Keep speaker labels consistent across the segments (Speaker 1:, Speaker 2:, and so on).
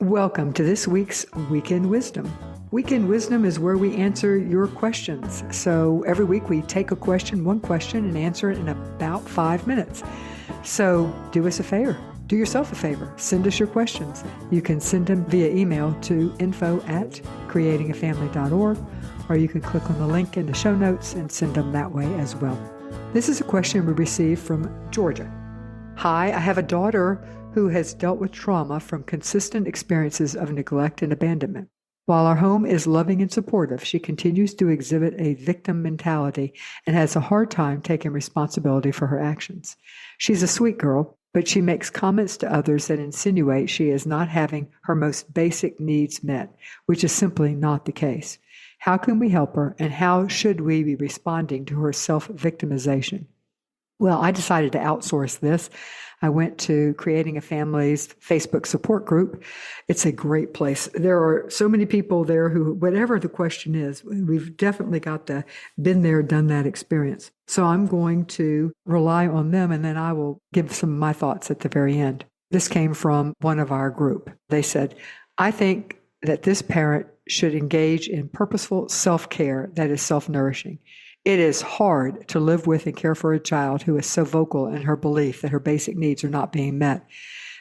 Speaker 1: Welcome to this week's Weekend Wisdom. Weekend Wisdom is where we answer your questions. So every week we take one question, and answer it in about 5 minutes. So do us a favor. Do yourself a favor. Send us your questions. You can send them via email to info@creatingafamily.org, or you can click on the link in the show notes and send them that way as well. This is a question we received from Georgia. Hi, I have a daughter who has dealt with trauma from consistent experiences of neglect and abandonment. While our home is loving and supportive, she continues to exhibit a victim mentality and has a hard time taking responsibility for her actions. She's a sweet girl, but she makes comments to others that insinuate she is not having her most basic needs met, which is simply not the case. How can we help her, and how should we be responding to her self-victimization? Well, I decided to outsource this. I went to Creating a Family's Facebook support group. It's a great place. There are so many people there who, whatever the question is, we've definitely got the been there, done that experience. So I'm going to rely on them, and then I will give some of my thoughts at the very end. This came from one of our group. They said, I think that this parent should engage in purposeful self-care that is self-nourishing. It is hard to live with and care for a child who is so vocal in her belief that her basic needs are not being met.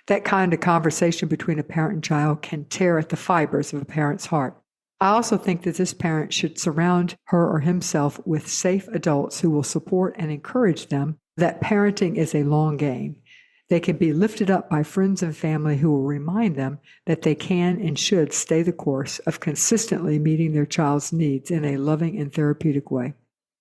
Speaker 1: That kind of conversation between a parent and child can tear at the fibers of a parent's heart. I also think that this parent should surround her or himself with safe adults who will support and encourage them that parenting is a long game. They can be lifted up by friends and family who will remind them that they can and should stay the course of consistently meeting their child's needs in a loving and therapeutic way.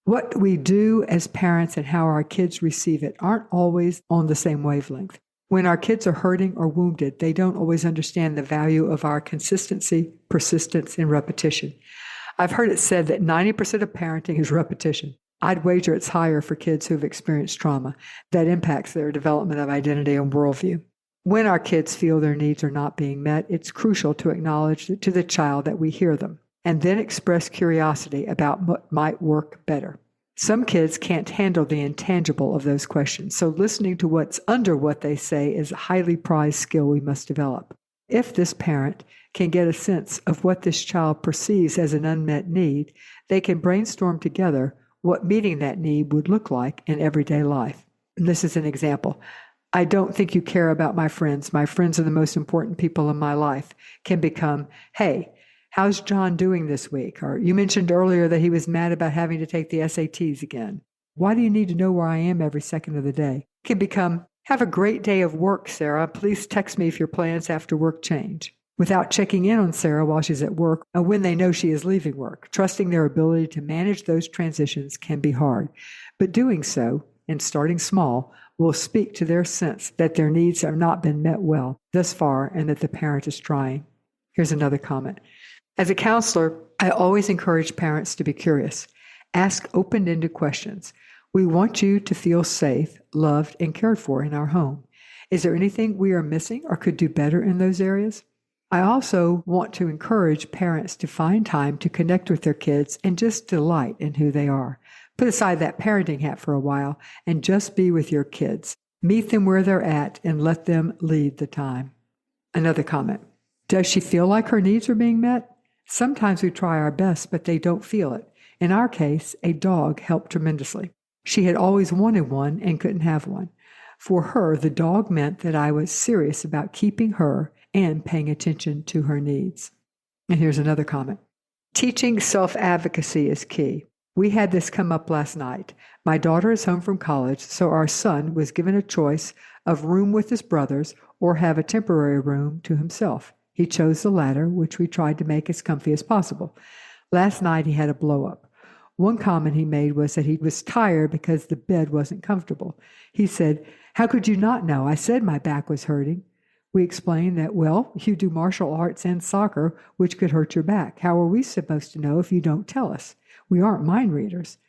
Speaker 1: What we do as parents and how our kids receive it aren't always on the same wavelength. When our kids are hurting or wounded, they don't always understand the value of our consistency, persistence, and repetition. I've heard it said that 90% of parenting is repetition. I'd wager it's higher for kids who've experienced trauma that impacts their development of identity and worldview. When our kids feel their needs are not being met, it's crucial to acknowledge to the child that we hear them, and then express curiosity about what might work better. Some kids can't handle the intangible of those questions, so listening to what's under what they say is a highly prized skill we must develop. If this parent can get a sense of what this child perceives as an unmet need, they can brainstorm together what meeting that need would look like in everyday life. And this is an example. I don't think you care about my friends. My friends are the most important people in my life. Can become, hey, how's John doing this week? Or you mentioned earlier that he was mad about having to take the SATs again. Why do you need to know where I am every second of the day? Can become, have a great day of work, Sarah. Please text me if your plans after work change. Without checking in on Sarah while she's at work or when they know she is leaving work. Trusting their ability to manage those transitions can be hard. But doing so, and starting small, will speak to their sense that their needs have not been met well thus far and that the parent is trying. Here's another comment. As a counselor, I always encourage parents to be curious. Ask open-ended questions. We want you to feel safe, loved, and cared for in our home. Is there anything we are missing or could do better in those areas? I also want to encourage parents to find time to connect with their kids and just delight in who they are. Put aside that parenting hat for a while and just be with your kids. Meet them where they're at and let them lead the time. Another comment. Does she feel like her needs are being met? Sometimes we try our best, but they don't feel it. In our case, a dog helped tremendously. She had always wanted one and couldn't have one. For her, the dog meant that I was serious about keeping her and paying attention to her needs. And here's another comment. Teaching self-advocacy is key. We had this come up last night. My daughter is home from college, so our son was given a choice of room with his brothers or have a temporary room to himself. He chose the latter, which we tried to make as comfy as possible. Last night he had a blow-up. One comment he made was that he was tired because the bed wasn't comfortable. He said, "How could you not know? I said my back was hurting." We explained that, well, you do martial arts and soccer, which could hurt your back. How are we supposed to know if you don't tell us? We aren't mind readers.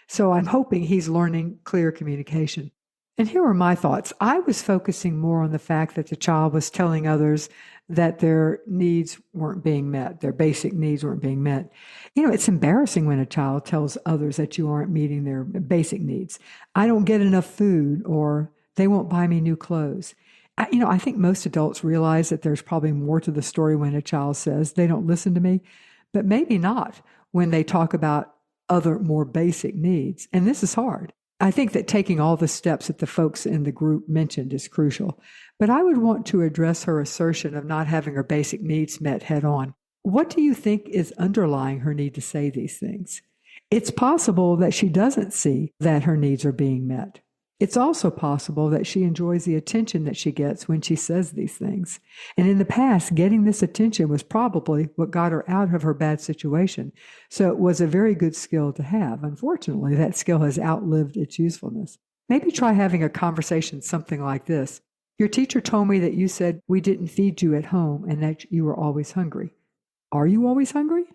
Speaker 1: So I'm hoping he's learning clear communication. And here are my thoughts. I was focusing more on the fact that the child was telling others that their needs weren't being met, their basic needs weren't being met. You know, it's embarrassing when a child tells others that you aren't meeting their basic needs. I don't get enough food, or they won't buy me new clothes. I think most adults realize that there's probably more to the story when a child says they don't listen to me, but maybe not when they talk about other more basic needs. And this is hard. I think that taking all the steps that the folks in the group mentioned is crucial. But I would want to address her assertion of not having her basic needs met head on. What do you think is underlying her need to say these things? It's possible that she doesn't see that her needs are being met. It's also possible that she enjoys the attention that she gets when she says these things. And in the past, getting this attention was probably what got her out of her bad situation. So it was a very good skill to have. Unfortunately, that skill has outlived its usefulness. Maybe try having a conversation something like this. Your teacher told me that you said we didn't feed you at home and that you were always hungry. Are you always hungry?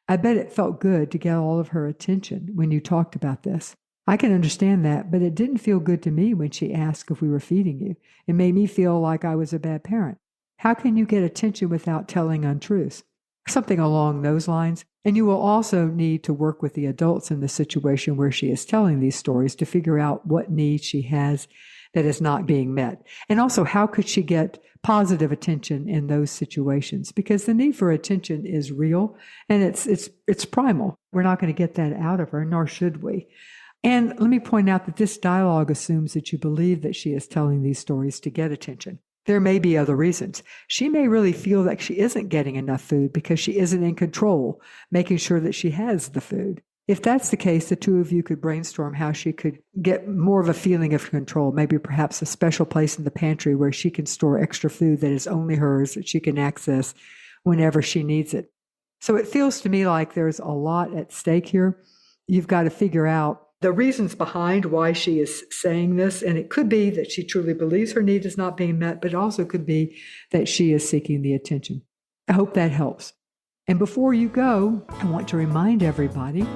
Speaker 1: I bet it felt good to get all of her attention when you talked about this. I can understand that, but it didn't feel good to me when she asked if we were feeding you. It made me feel like I was a bad parent. How can you get attention without telling untruths? Something along those lines. And you will also need to work with the adults in the situation where she is telling these stories to figure out what needs she has that is not being met. And also, how could she get positive attention in those situations? Because the need for attention is real and it's primal. We're not going to get that out of her, nor should we. And let me point out that this dialogue assumes that you believe that she is telling these stories to get attention. There may be other reasons. She may really feel like she isn't getting enough food because she isn't in control, making sure that she has the food. If that's the case, the two of you could brainstorm how she could get more of a feeling of control, maybe perhaps a special place in the pantry where she can store extra food that is only hers, that she can access whenever she needs it. So it feels to me like there's a lot at stake here. You've got to figure out the reasons behind why she is saying this, and it could be that she truly believes her need is not being met, but it also could be that she is seeking the attention. I hope that helps. And before you go, I want to remind everybody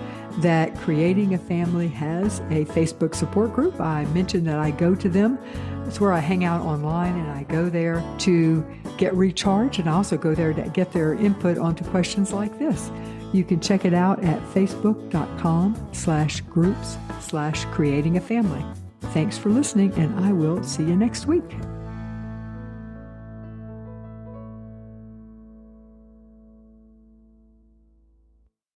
Speaker 1: that Creating a Family has a Facebook support group. I mentioned that I go to them. It's where I hang out online, and I go there to get recharged, and I also go there to get their input onto questions like this. You can check it out at facebook.com/groups/creatingafamily. Thanks for listening, and I will see you next week.